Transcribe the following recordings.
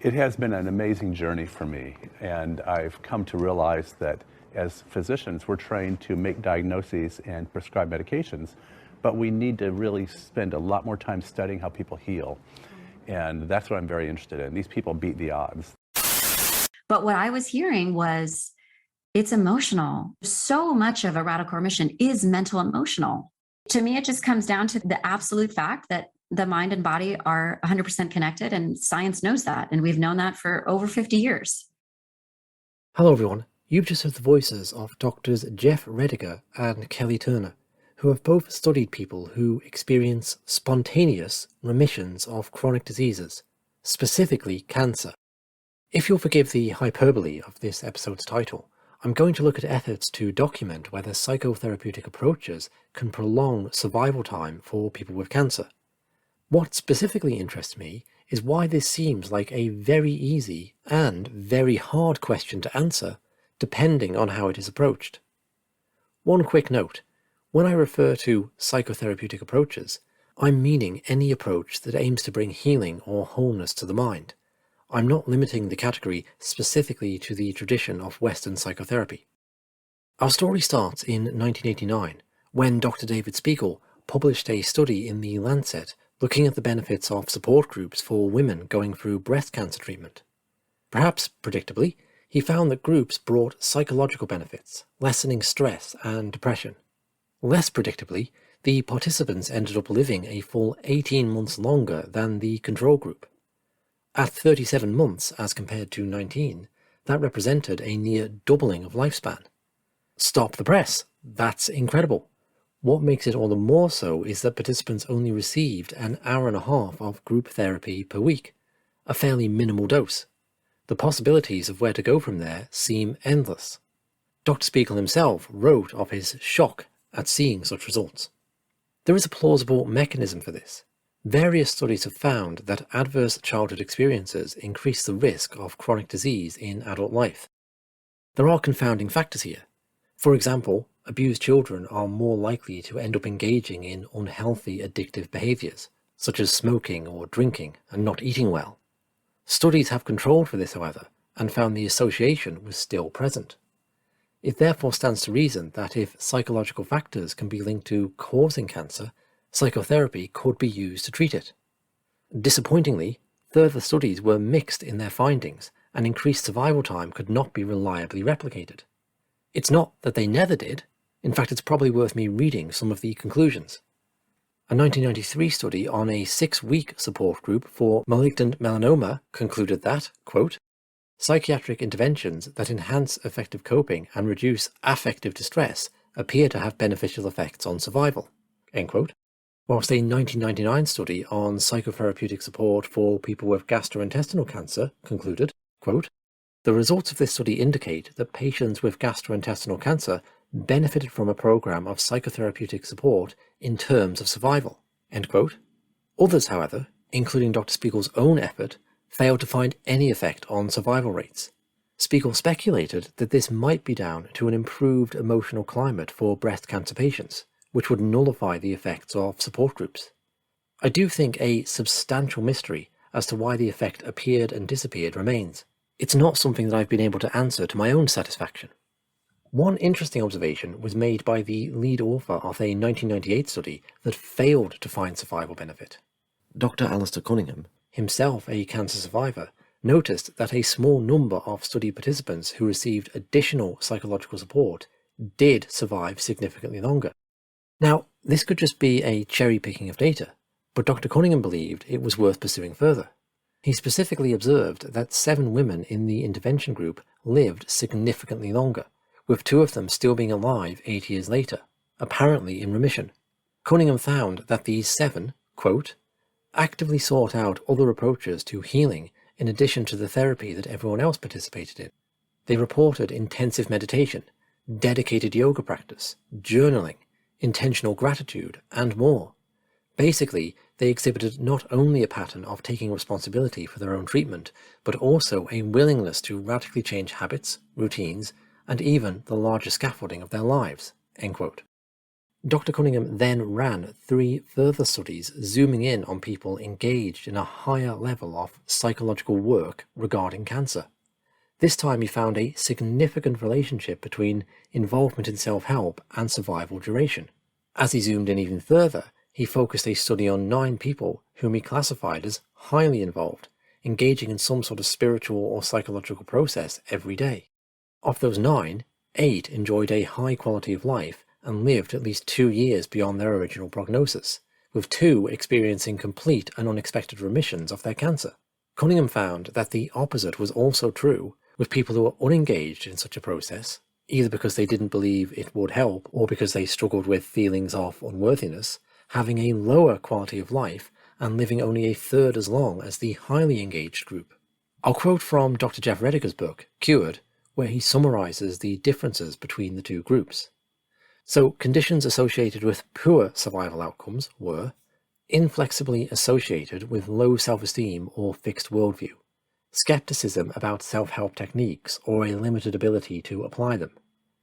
It has been an amazing journey for me, and I've come to realize that as physicians, we're trained to make diagnoses and prescribe medications, but we need to really spend a lot more time studying how people heal. And that's what I'm very interested in. These people beat the odds. But what I was hearing was it's emotional. So much of a radical remission is mental emotional. To me, it just comes down to the absolute fact that the mind and body are 100% connected, and science knows that. And we've known that for over 50 years. Hello everyone, you've just heard the voices of Doctors Jeff Rediger and Kelly Turner, who have both studied people who experience spontaneous remissions of chronic diseases, specifically cancer. If you'll forgive the hyperbole of this episode's title, I'm going to look at efforts to document whether psychotherapeutic approaches can prolong survival time for people with cancer. What specifically interests me is why this seems like a very easy and very hard question to answer, depending on how it is approached. One quick note, when I refer to psychotherapeutic approaches, I'm meaning any approach that aims to bring healing or wholeness to the mind. I'm not limiting the category specifically to the tradition of Western psychotherapy. Our story starts in 1989, when Dr. David Spiegel published a study in The Lancet looking at the benefits of support groups for women going through breast cancer treatment. Perhaps predictably, he found that groups brought psychological benefits, lessening stress and depression. Less predictably, the participants ended up living a full 18 months longer than the control group. At 37 months as compared to 19, that represented a near doubling of lifespan. Stop the press, that's incredible. What makes it all the more so is that participants only received an hour and a half of group therapy per week, a fairly minimal dose. The possibilities of where to go from there seem endless. Dr. Spiegel himself wrote of his shock at seeing such results. There is a plausible mechanism for this. Various studies have found that adverse childhood experiences increase the risk of chronic disease in adult life. There are confounding factors here. For example, abused children are more likely to end up engaging in unhealthy addictive behaviours, such as smoking or drinking and not eating well. Studies have controlled for this, however, and found the association was still present. It therefore stands to reason that if psychological factors can be linked to causing cancer, psychotherapy could be used to treat it. Disappointingly, further studies were mixed in their findings, and increased survival time could not be reliably replicated. It's not that they never did. In fact, it's probably worth me reading some of the conclusions. A 1993 study on a 6-week support group for malignant melanoma concluded that, quote, psychiatric interventions that enhance effective coping and reduce affective distress appear to have beneficial effects on survival, end quote. Whilst a 1999 study on psychotherapeutic support for people with gastrointestinal cancer concluded, quote, the results of this study indicate that patients with gastrointestinal cancer benefited from a program of psychotherapeutic support in terms of survival, end quote. Others, however, including Dr. Spiegel's own effort, failed to find any effect on survival rates. Spiegel speculated that this might be down to an improved emotional climate for breast cancer patients, which would nullify the effects of support groups. I do think a substantial mystery as to why the effect appeared and disappeared remains. It's not something that I've been able to answer to my own satisfaction. One interesting observation was made by the lead author of a 1998 study that failed to find survival benefit. Dr. Alistair Cunningham, himself a cancer survivor, noticed that a small number of study participants who received additional psychological support did survive significantly longer. Now, this could just be a cherry-picking of data, but Dr. Cunningham believed it was worth pursuing further. He specifically observed that 7 women in the intervention group lived significantly longer, with 2 of them still being alive 8 years later, apparently in remission. Cunningham found that these 7, quote, actively sought out other approaches to healing in addition to the therapy that everyone else participated in. They reported intensive meditation, dedicated yoga practice, journaling, intentional gratitude, and more. Basically, they exhibited not only a pattern of taking responsibility for their own treatment, but also a willingness to radically change habits, routines, and even the larger scaffolding of their lives, end quote. Dr. Cunningham then ran 3 further studies zooming in on people engaged in a higher level of psychological work regarding cancer. This time he found a significant relationship between involvement in self-help and survival duration. As he zoomed in even further, he focused a study on 9 people whom he classified as highly involved, engaging in some sort of spiritual or psychological process every day. Of those 9, 8 enjoyed a high quality of life and lived at least 2 years beyond their original prognosis, with 2 experiencing complete and unexpected remissions of their cancer. Cunningham found that the opposite was also true, with people who were unengaged in such a process, either because they didn't believe it would help or because they struggled with feelings of unworthiness, having a lower quality of life and living only a third as long as the highly engaged group. I'll quote from Dr. Jeff Rediger's book, Cured, where he summarizes the differences between the 2 groups. So, conditions associated with poor survival outcomes were inflexibly associated with low self-esteem or fixed worldview, skepticism about self-help techniques or a limited ability to apply them,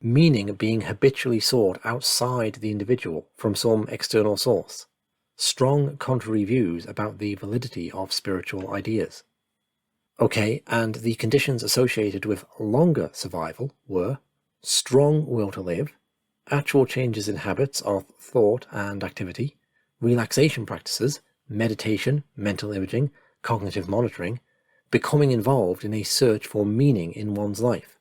meaning being habitually sought outside the individual from some external source, strong contrary views about the validity of spiritual ideas. Okay, and the conditions associated with longer survival were strong will to live, actual changes in habits of thought and activity, relaxation practices, meditation, mental imaging, cognitive monitoring, becoming involved in a search for meaning in one's life.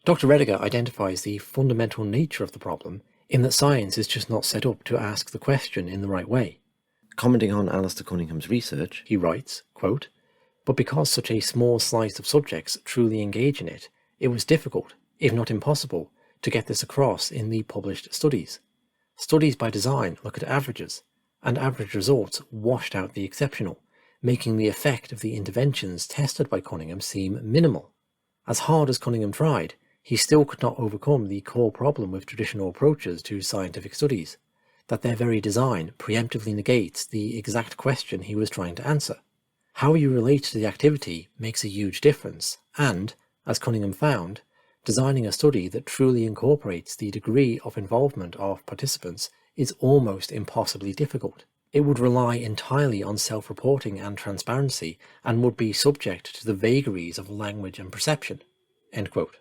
Dr. Rediger identifies the fundamental nature of the problem in that science is just not set up to ask the question in the right way. Commenting on Alistair Cunningham's research, he writes, quote, "But because such a small slice of subjects truly engage in it, it was difficult, if not impossible, to get this across in the published studies. Studies by design look at averages, and average results washed out the exceptional, making the effect of the interventions tested by Cunningham seem minimal. As hard as Cunningham tried, he still could not overcome the core problem with traditional approaches to scientific studies, that their very design preemptively negates the exact question he was trying to answer. How you relate to the activity makes a huge difference, and, as Cunningham found, designing a study that truly incorporates the degree of involvement of participants is almost impossibly difficult. It would rely entirely on self-reporting and transparency, and would be subject to the vagaries of language and perception." End quote.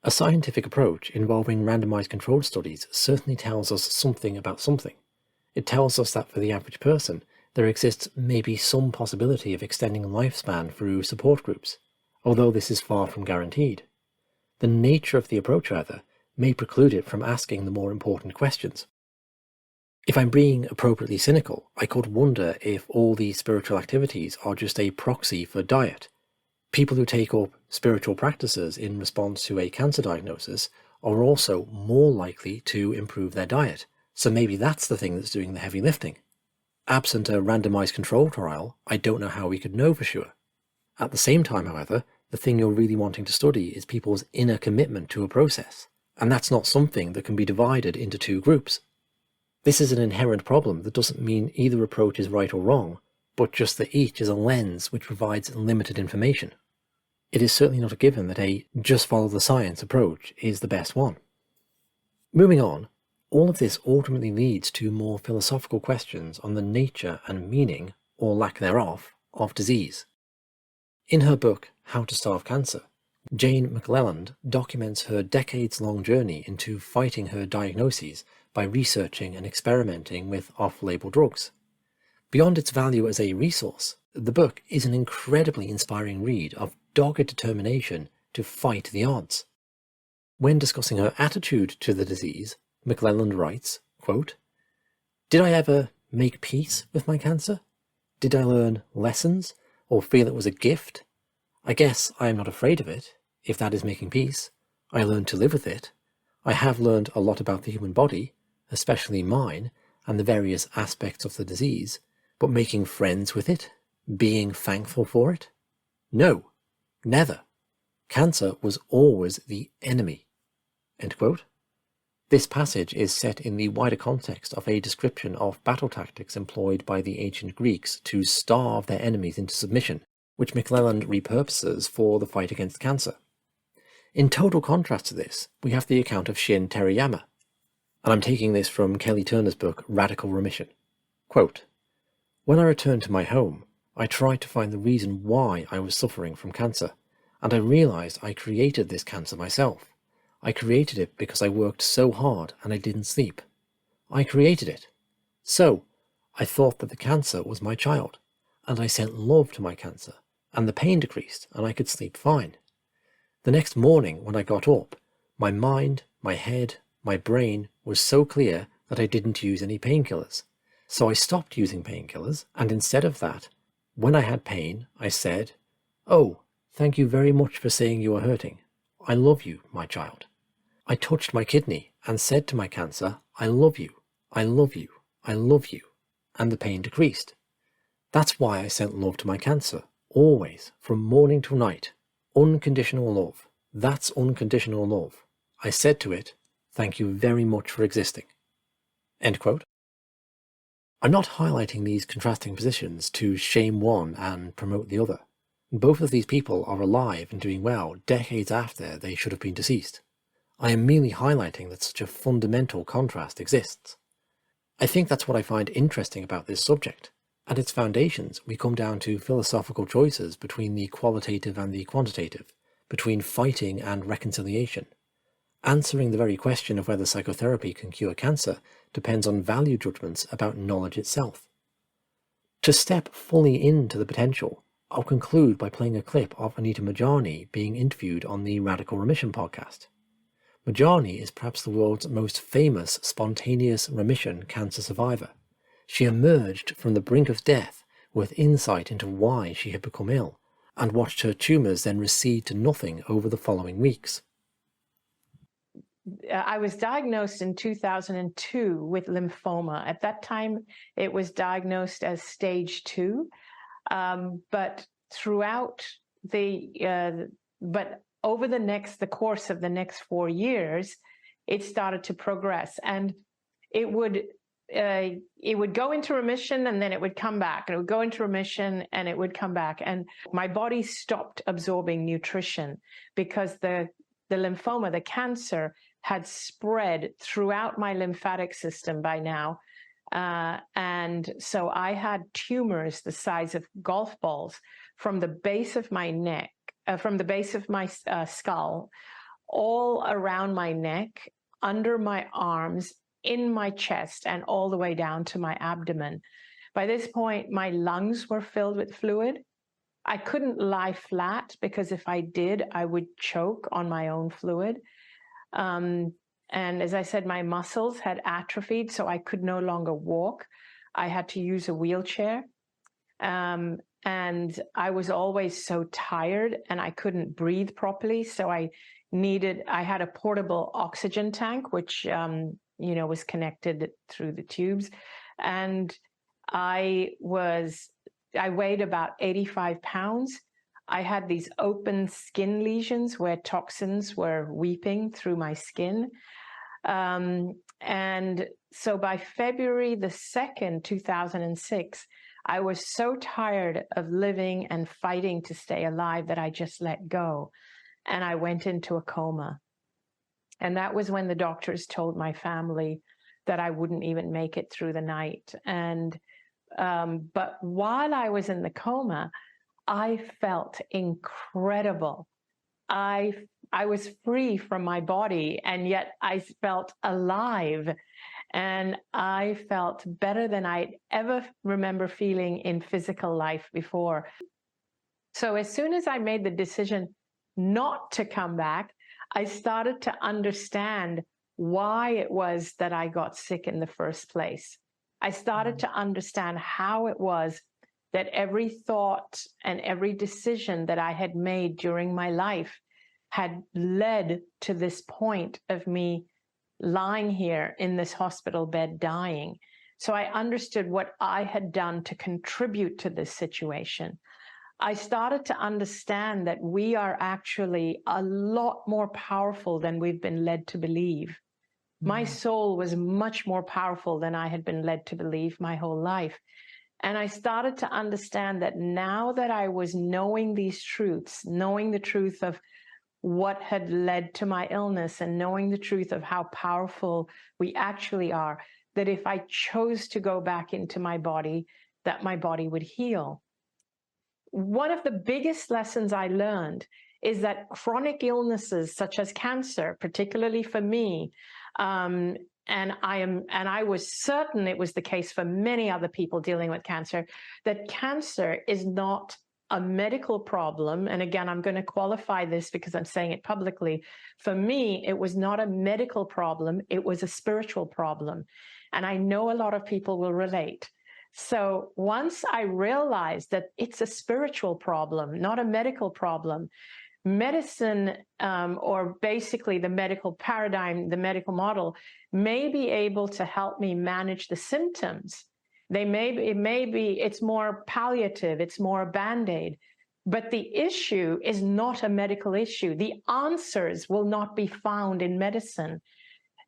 A scientific approach involving randomized controlled studies certainly tells us something about something. It tells us that for the average person, there exists maybe some possibility of extending lifespan through support groups, although this is far from guaranteed. The nature of the approach, however, may preclude it from asking the more important questions. If I'm being appropriately cynical, I could wonder if all these spiritual activities are just a proxy for diet. People who take up spiritual practices in response to a cancer diagnosis are also more likely to improve their diet, so maybe that's the thing that's doing the heavy lifting. Absent a randomized control trial, I don't know how we could know for sure. At the same time, however, the thing you're really wanting to study is people's inner commitment to a process, and that's not something that can be divided into 2 groups. This is an inherent problem that doesn't mean either approach is right or wrong, but just that each is a lens which provides limited information. It is certainly not a given that a just follow the science approach is the best one. Moving on, all of this ultimately leads to more philosophical questions on the nature and meaning, or lack thereof, of disease. In her book, How to Starve Cancer, Jane McClelland documents her decades-long journey into fighting her diagnoses by researching and experimenting with off-label drugs. Beyond its value as a resource, the book is an incredibly inspiring read of dogged determination to fight the odds. When discussing her attitude to the disease, McClelland writes, quote, "Did I ever make peace with my cancer? Did I learn lessons, or feel it was a gift? I guess I am not afraid of it, if that is making peace. I learned to live with it. I have learned a lot about the human body, especially mine, and the various aspects of the disease, but making friends with it, being thankful for it? No, never. Cancer was always the enemy." End quote. This passage is set in the wider context of a description of battle tactics employed by the ancient Greeks to starve their enemies into submission, which McClelland repurposes for the fight against cancer. In total contrast to this, we have the account of Shin Terayama. And I'm taking this from Kelly Turner's book, Radical Remission. Quote, "When I returned to my home, I tried to find the reason why I was suffering from cancer, and I realized I created this cancer myself. I created it because I worked so hard and I didn't sleep. I created it. So, I thought that the cancer was my child, and I sent love to my cancer, and the pain decreased and I could sleep fine. The next morning when I got up, my mind, my head, my brain was so clear that I didn't use any painkillers. So I stopped using painkillers, and instead of that, when I had pain, I said, 'Oh, thank you very much for saying you are hurting. I love you, my child.' I touched my kidney and said to my cancer, 'I love you, I love you, I love you,' and the pain decreased. That's why I sent love to my cancer, always, from morning to night. Unconditional love. That's unconditional love. I said to it, 'Thank you very much for existing.'" End quote. I'm not highlighting these contrasting positions to shame one and promote the other. Both of these people are alive and doing well decades after they should have been deceased. I am merely highlighting that such a fundamental contrast exists. I think that's what I find interesting about this subject. At its foundations, we come down to philosophical choices between the qualitative and the quantitative, between fighting and reconciliation. Answering the very question of whether psychotherapy can cure cancer depends on value judgments about knowledge itself. To step fully into the potential, I'll conclude by playing a clip of Anita Moorjani being interviewed on the Radical Remission podcast. Moorjani is perhaps the world's most famous spontaneous remission cancer survivor. She emerged from the brink of death with insight into why she had become ill, and watched her tumours then recede to nothing over the following weeks. I was diagnosed in 2002 with lymphoma. At that time, it was diagnosed as stage 2. But throughout but over the course of the next 4 years, it started to progress, and it would go into remission, and then it would come back, and it would go into remission, and it would come back, and my body stopped absorbing nutrition because the lymphoma, the cancer, had spread throughout my lymphatic system by now. And so I had tumors the size of golf balls from the base of my neck, from the base of my skull, all around my neck, under my arms, in my chest, and all the way down to my abdomen. By this point, my lungs were filled with fluid. I couldn't lie flat because if I did, I would choke on my own fluid. And as I said, my muscles had atrophied, so I could no longer walk. I had to use a wheelchair. And I was always so tired and I couldn't breathe properly. So I had a portable oxygen tank, which, was connected through the tubes. And I weighed about 85 pounds. I had these open skin lesions where toxins were weeping through my skin. And so by February the 2nd, 2006, I was so tired of living and fighting to stay alive that I just let go. And I went into a coma. And that was when the doctors told my family that I wouldn't even make it through the night. And but while I was in the coma, I felt incredible. I was free from my body, and yet I felt alive. And I felt better than I'd ever remember feeling in physical life before. So as soon as I made the decision not to come back, I started to understand why it was that I got sick in the first place. I started to understand how it was that every thought and every decision that I had made during my life had led to this point of me lying here in this hospital bed dying. So I understood what I had done to contribute to this situation. I started to understand that we are actually a lot more powerful than we've been led to believe. My soul was much more powerful than I had been led to believe my whole life. And I started to understand that now that I was knowing these truths, knowing the truth of what had led to my illness and knowing the truth of how powerful we actually are, that if I chose to go back into my body, that my body would heal. One of the biggest lessons I learned is that chronic illnesses such as cancer, particularly for me, and I was certain it was the case for many other people dealing with cancer, that cancer is not a medical problem. And again, I'm going to qualify this because I'm saying it publicly. For me, it was not a medical problem. It was a spiritual problem. And I know a lot of people will relate. So once I realized that it's a spiritual problem, not a medical problem, medicine, or basically the medical paradigm, the medical model, may be able to help me manage the symptoms. It's more palliative, it's more a Band-Aid, but the issue is not a medical issue. The answers will not be found in medicine.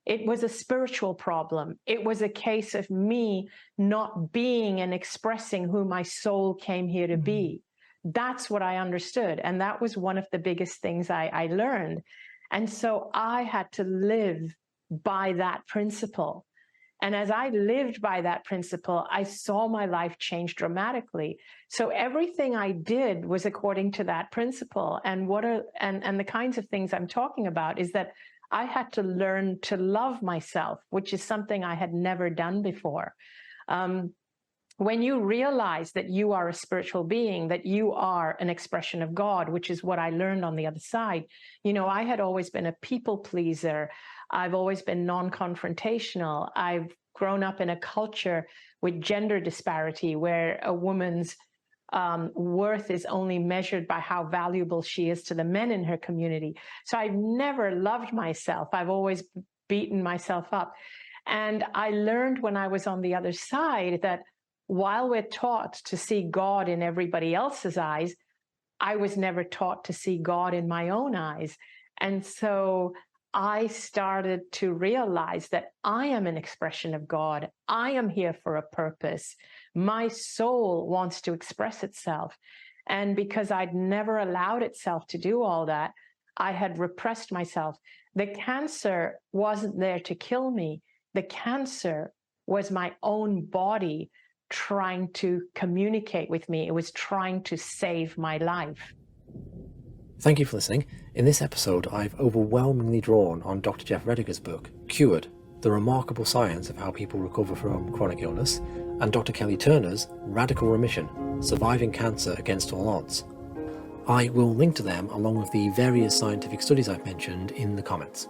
It was a spiritual problem. It was a case of me not being and expressing who my soul came here to be. That's what I understood. And that was one of the biggest things I learned. And so I had to live by that principle. And as I lived by that principle, I saw my life change dramatically. So everything I did was according to that principle. And the kinds of things I'm talking about is that I had to learn to love myself, which is something I had never done before. When you realize that you are a spiritual being, that you are an expression of God, which is what I learned on the other side. You know, I had always been a people pleaser. I've always been non-confrontational. I've grown up in a culture with gender disparity where a woman's worth is only measured by how valuable she is to the men in her community. So I've never loved myself. I've always beaten myself up. And I learned when I was on the other side that while we're taught to see God in everybody else's eyes, I was never taught to see God in my own eyes. And so I started to realize that I am an expression of God. I am here for a purpose. My soul wants to express itself. And because I'd never allowed itself to do all that, I had repressed myself. The cancer wasn't there to kill me. The cancer was my own body trying to communicate with me. It was trying to save my life. Thank you for listening. In this episode, I've overwhelmingly drawn on Dr. Jeff Rediger's book, Cured, The Remarkable Science of How People Recover from Chronic Illness, and Dr. Kelly Turner's Radical Remission, Surviving Cancer Against All Odds. I will link to them along with the various scientific studies I've mentioned in the comments.